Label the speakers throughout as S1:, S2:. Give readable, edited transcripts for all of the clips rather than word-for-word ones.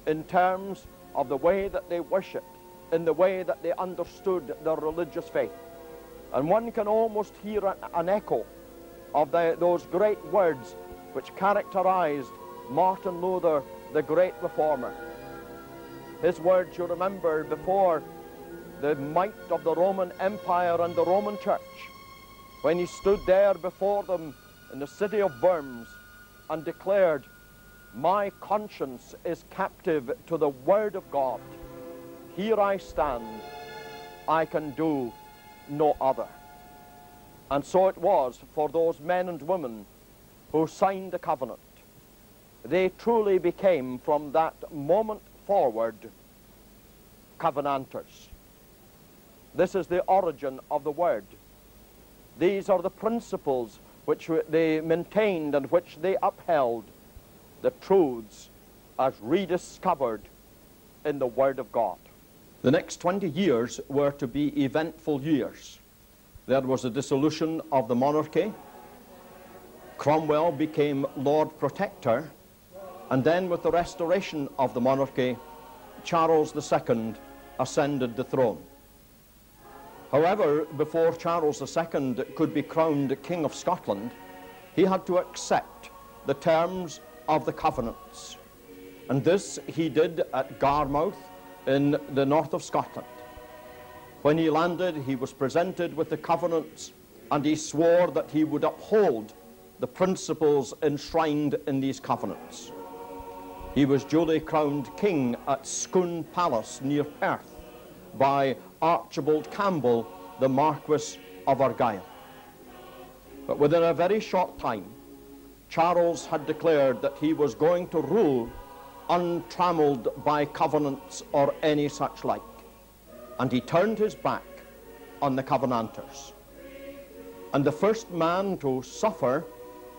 S1: in terms of the way that they worshipped, in the way that they understood their religious faith. And one can almost hear an echo of those great words which characterized Martin Luther, the great reformer. His words, you remember, before the might of the Roman Empire and the Roman Church, when he stood there before them in the city of Worms and declared, "My conscience is captive to the word of God. Here I stand, I can do no other." And so it was for those men and women who signed the covenant. They truly became, from that moment forward, covenanters. This is the origin of the word. These are the principles which they maintained and which they upheld, the truths as rediscovered in the Word of God. The next 20 years were to be eventful years. There was a dissolution of the monarchy. Cromwell became Lord Protector, and then with the restoration of the monarchy, Charles II ascended the throne. However, before Charles II could be crowned King of Scotland, he had to accept the terms of the covenants. And this he did at Garmouth in the north of Scotland. When he landed, he was presented with the covenants, and he swore that he would uphold the principles enshrined in these covenants. He was duly crowned king at Scone Palace near Perth by Archibald Campbell, the Marquis of Argyll. But within a very short time, Charles had declared that he was going to rule untrammeled by covenants or any such like, and he turned his back on the Covenanters. And the first man to suffer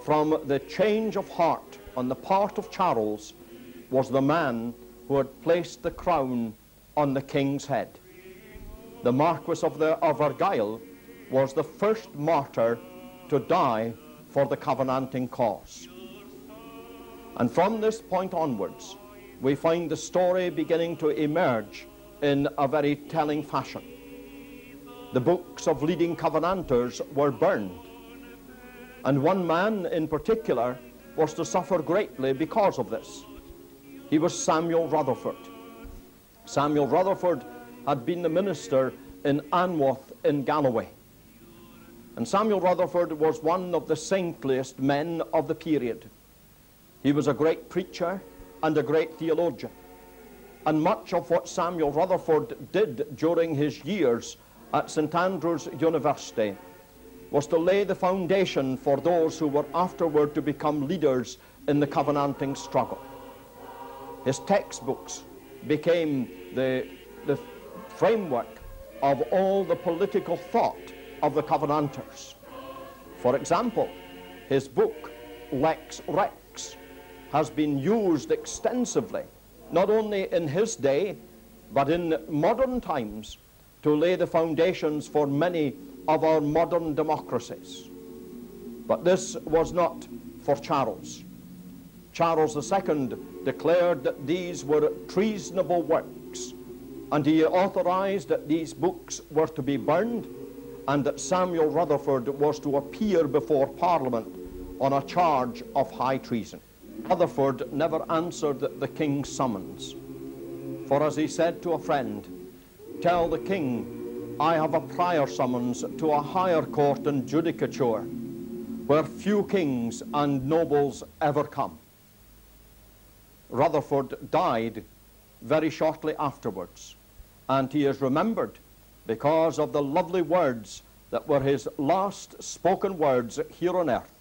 S1: from the change of heart on the part of Charles was the man who had placed the crown on the king's head. The Marquis of Argyll was the first martyr to die for the covenanting cause. And from this point onwards, we find the story beginning to emerge in a very telling fashion. The books of leading covenanters were burned, and one man in particular was to suffer greatly because of this. He was Samuel Rutherford. Samuel Rutherford had been the minister in Anwoth in Galloway. And Samuel Rutherford was one of the saintliest men of the period. He was a great preacher and a great theologian. And much of what Samuel Rutherford did during his years at St. Andrew's University was to lay the foundation for those who were afterward to become leaders in the covenanting struggle. His textbooks became the framework of all the political thought of the Covenanters. For example, his book, Lex Rex, has been used extensively, not only in his day, but in modern times, to lay the foundations for many of our modern democracies. But this was not for Charles. Charles II declared that these were treasonable works, and he authorized that these books were to be burned, and that Samuel Rutherford was to appear before Parliament on a charge of high treason. Rutherford never answered the king's summons, for as he said to a friend, "Tell the king I have a prior summons to a higher court and judicature, where few kings and nobles ever come." Rutherford died very shortly afterwards, and he is remembered because of the lovely words that were his last spoken words here on earth.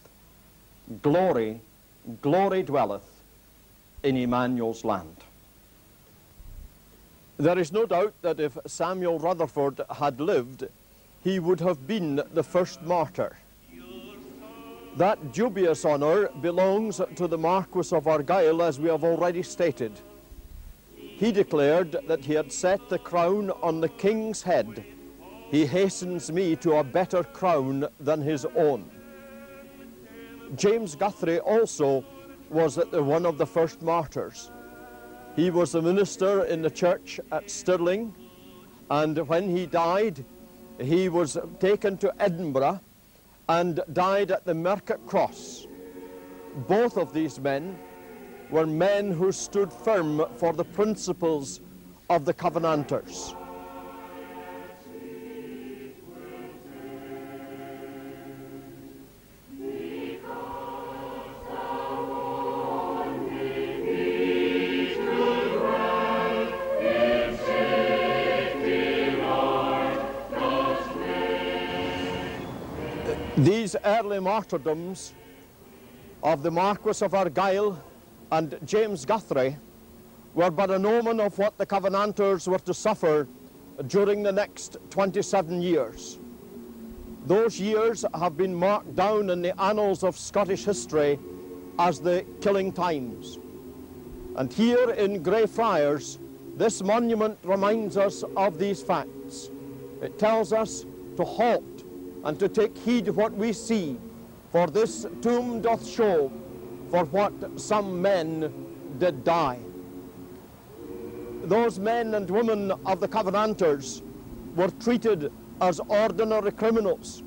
S1: "Glory, glory dwelleth in Emmanuel's land." There is no doubt that if Samuel Rutherford had lived, he would have been the first martyr. That dubious honor belongs to the Marquis of Argyll, as we have already stated. He declared that he had set the crown on the king's head. He hastens me to a better crown than his own. James Guthrie also was one of the first martyrs. He was a minister in the church at Stirling, and when he died, he was taken to Edinburgh and died at the Market Cross. Both of these men were men who stood firm for the principles of the Covenanters. These early martyrdoms of the Marquis of Argyll and James Guthrie were but an omen of what the Covenanters were to suffer during the next 27 years. Those years have been marked down in the annals of Scottish history as the killing times. And here in Greyfriars, this monument reminds us of these facts. It tells us to halt and to take heed what we see, for this tomb doth show for what some men did die. Those men and women of the Covenanters were treated as ordinary criminals.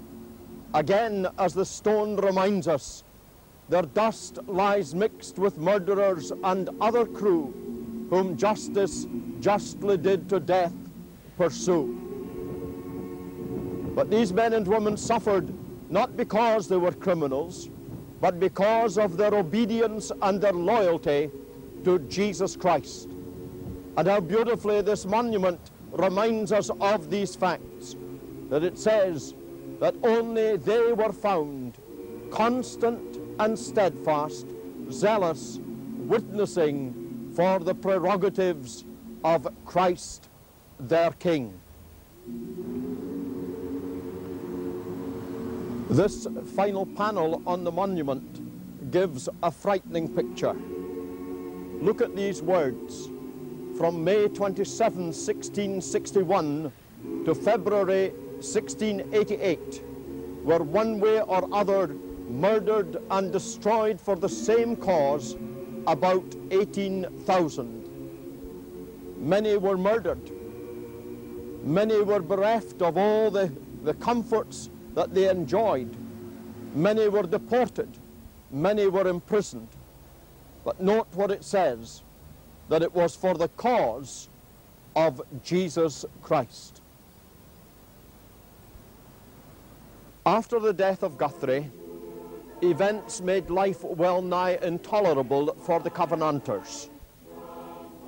S1: Again, as the stone reminds us, their dust lies mixed with murderers and other crew, whom justice justly did to death pursue. But these men and women suffered not because they were criminals, but because of their obedience and their loyalty to Jesus Christ. And how beautifully this monument reminds us of these facts, that it says that only they were found constant and steadfast, zealous, witnessing for the prerogatives of Christ their King. This final panel on the monument gives a frightening picture. Look at these words. From May 27, 1661 to February 1688 were one way or other murdered and destroyed for the same cause about 18,000. Many were murdered. Many were bereft of all the comforts that they enjoyed. Many were deported. Many were imprisoned. But note what it says, that it was for the cause of Jesus Christ. After the death of Guthrie, events made life well nigh intolerable for the Covenanters.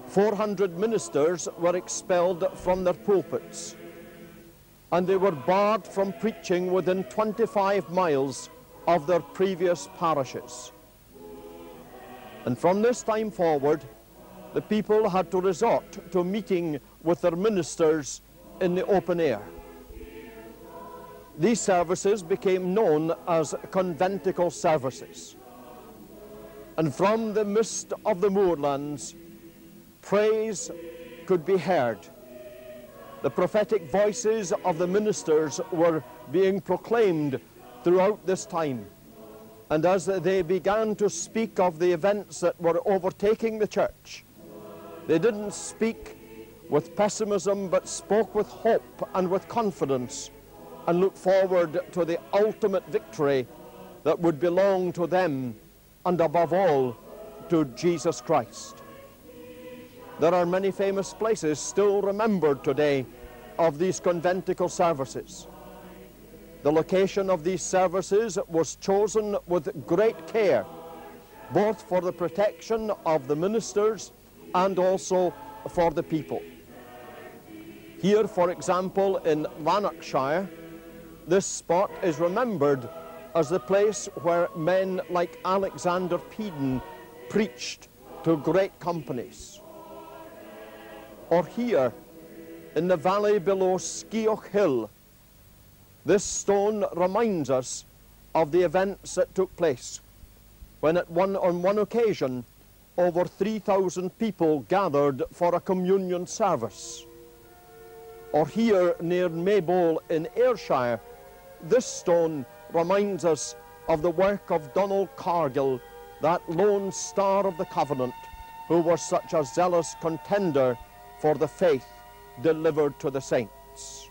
S1: 400 ministers were expelled from their pulpits, and they were barred from preaching within 25 miles of their previous parishes. And from this time forward, the people had to resort to meeting with their ministers in the open air. These services became known as conventicle services. And from the mist of the moorlands, praise could be heard. The prophetic voices of the ministers were being proclaimed throughout this time. And as they began to speak of the events that were overtaking the church, they didn't speak with pessimism, but spoke with hope and with confidence, and looked forward to the ultimate victory that would belong to them, and above all, to Jesus Christ. There are many famous places still remembered today of these conventicle services. The location of these services was chosen with great care, both for the protection of the ministers and also for the people. Here, for example, in Lanarkshire, this spot is remembered as the place where men like Alexander Peden preached to great companies. Or here, in the valley below Skeoch Hill, this stone reminds us of the events that took place when on one occasion over 3,000 people gathered for a communion service. Or here near Maybole in Ayrshire, this stone reminds us of the work of Donald Cargill, that lone star of the covenant, who was such a zealous contender for the faith delivered to the saints.